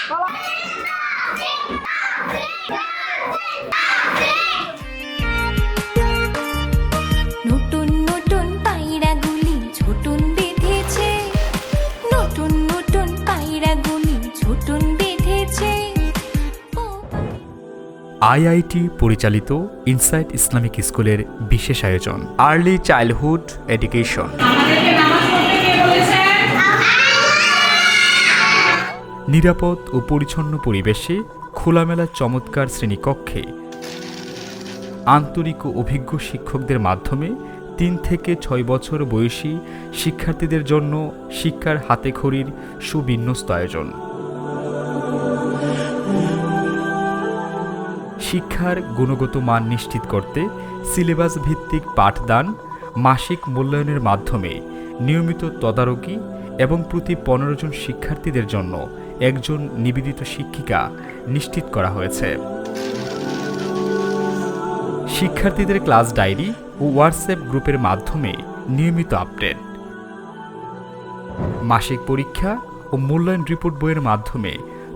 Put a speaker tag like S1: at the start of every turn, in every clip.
S1: নতুন নতুন পায়রাগুলি ঝুটুন বেঁধেছে, নতুন নতুন পায়রাগুলি ঝুটুন বেঁধেছে।
S2: আইআইটি পরিচালিত ইনসাইট ইসলামিক স্কুলের বিশেষ আয়োজন আর্লি চাইল্ডহুড এডুকেশন। নিরাপদ ও পরিচ্ছন্ন পরিবেশে খোলামেলা চমৎকার শ্রেণীকক্ষে আন্তরিক ও অভিজ্ঞ শিক্ষকদের মাধ্যমে 3 থেকে 6 বছর বয়সী শিক্ষার্থীদের জন্য শিক্ষার হাতেখড়ির সুবিন্যস্ত আয়োজন। শিক্ষার গুণগত মান নিশ্চিত করতে সিলেবাস ভিত্তিক পাঠদান, মাসিক মূল্যায়নের মাধ্যমে নিয়মিত তদারকি এবং প্রতি 15 জন শিক্ষার্থীদের জন্য একজন নিবেদিত শিক্ষিকা নিশ্চিত করা হয়েছে। শিক্ষার্থীদের ক্লাস ডায়েরি ও হোয়াটসঅ্যাপ গ্রুপের মাধ্যমে নিয়মিত আপডেট, মাসিক পরীক্ষা ও মূল্যায়ন রিপোর্ট বইয়ের মাধ্যমে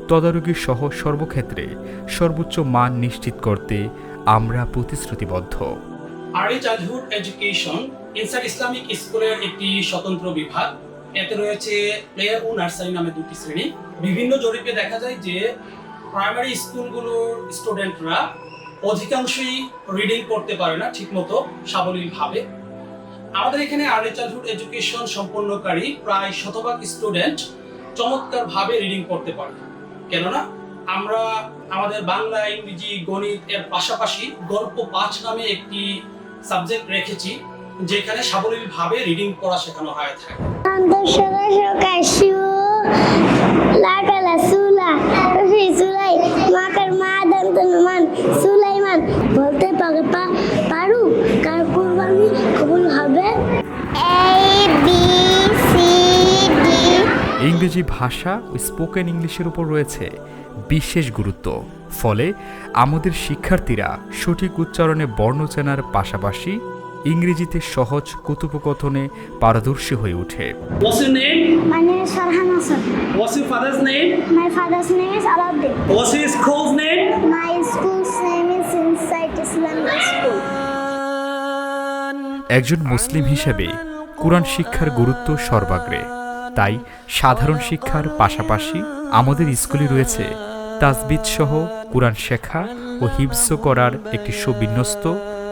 S2: তদারকি সহ সর্বক্ষেত্রে সর্বোচ্চ মান নিশ্চিত করতে আমরা প্রতিশ্রুতিবদ্ধ।
S3: Early childhood education insight Islamic স্কুলের একটি স্বতন্ত্র বিভাগ। এতে রয়েছে প্লে ও নার্সারি নামে 2টি শ্রেণী। বিভিন্ন জরিপে দেখা যায় যে প্রাইমারি স্কুলগুলোর স্টুডেন্টরা অধিকাংশই রিডিং করতে পারে না ঠিকমতো সাবলীলভাবে। আমাদের এখানে আর্লি চাইল্ডহুড এডুকেশন সম্পন্নকারী প্রায় শতভাগ স্টুডেন্ট চমৎকারভাবে রিডিং করতে পারে। কেননা আমরা আমাদের বাংলা, ইংরেজি, গণিত এর পাশাপাশি গল্প পাঠ নামে একটি সাবজেক্ট রেখেছি, যেখানে সাবলীলভাবে রিডিং পড়া শেখানো হয়ে থাকে।
S4: বলতে পারু কার কুরবানি কবুল হবে।
S2: ইংরেজি ভাষা ও স্পোকেন ইংলিশের উপর রয়েছে বিশেষ গুরুত্ব। ফলে আমাদের শিক্ষার্থীরা সঠিক উচ্চারণে বর্ণ চেনার পাশাপাশি ইংরেজিতে সহজ কথোপকথনে পারদর্শী হয়ে ওঠে।
S3: What's your name?
S4: My name is Farhan Hassan.
S3: What's your father's name?
S4: My father's name is Aladdin.
S3: What's your school's name?
S4: My school's name is Insight Islamic School.
S2: একজন মুসলিম হিসেবে কুরআন শিক্ষার গুরুত্ব সর্বাগ্রে। তাই সাধারণ শিক্ষার পাশাপাশি আমাদের স্কুলে রয়েছে তাজবিদ সহ কুরআন শেখা ও হিফজ করার একটি সুবিন্যস্ত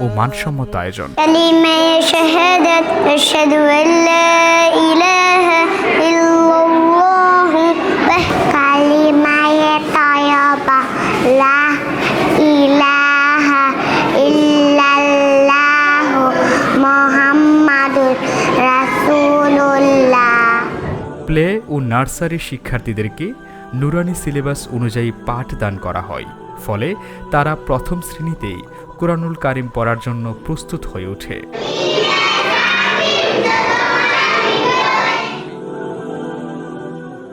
S2: ও মানসম্মত আয়োজন। প্লে ও নার্সারি শিক্ষার্থীদেরকে নুরানি সিলেবাস অনুযায়ী পাঠদান করা হয়। ফলে তারা প্রথম শ্রেণীতেই কুরআনুল কারিম পড়ার জন্য প্রস্তুত হয়ে ওঠে।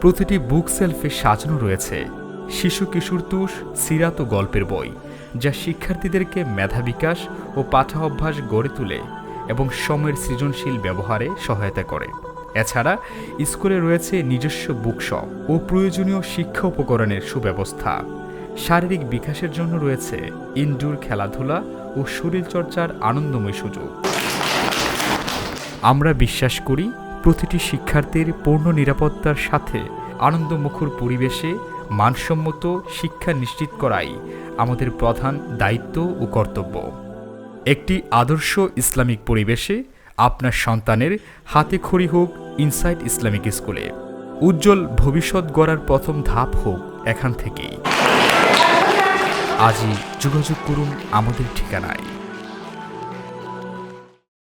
S2: প্রতিটি বুক সেলফে সাজানো রয়েছে শিশু কিশোর তুষ, সিরাত ও গল্পের বই, যা শিক্ষার্থীদেরকে মেধা বিকাশ ও পাঠা অভ্যাস গড়ে তোলে এবং সময়ের সৃজনশীল ব্যবহারে সহায়তা করে। এছাড়া স্কুলে রয়েছে নিজস্ব বুকশপ ও প্রয়োজনীয় শিক্ষা উপকরণের সুব্যবস্থা। শারীরিক বিকাশের জন্য রয়েছে ইনডোর খেলাধুলা ও শরীরচর্চার আনন্দময় সুযোগ। আমরা বিশ্বাস করি প্রতিটি শিক্ষার্থীর পূর্ণ নিরাপত্তার সাথে আনন্দমুখর পরিবেশে মানসম্মত শিক্ষা নিশ্চিত করাই আমাদের প্রধান দায়িত্ব ও কর্তব্য। একটি আদর্শ ইসলামিক পরিবেশে আপনার সন্তানের হাতেখড়ি হোক ইনসাইট ইসলামিক স্কুলে। উজ্জ্বল ভবিষ্যৎ গড়ার প্রথম ধাপ হোক এখান থেকেই। আজই যোগাযোগ করুন আমাদের ঠিকানায়।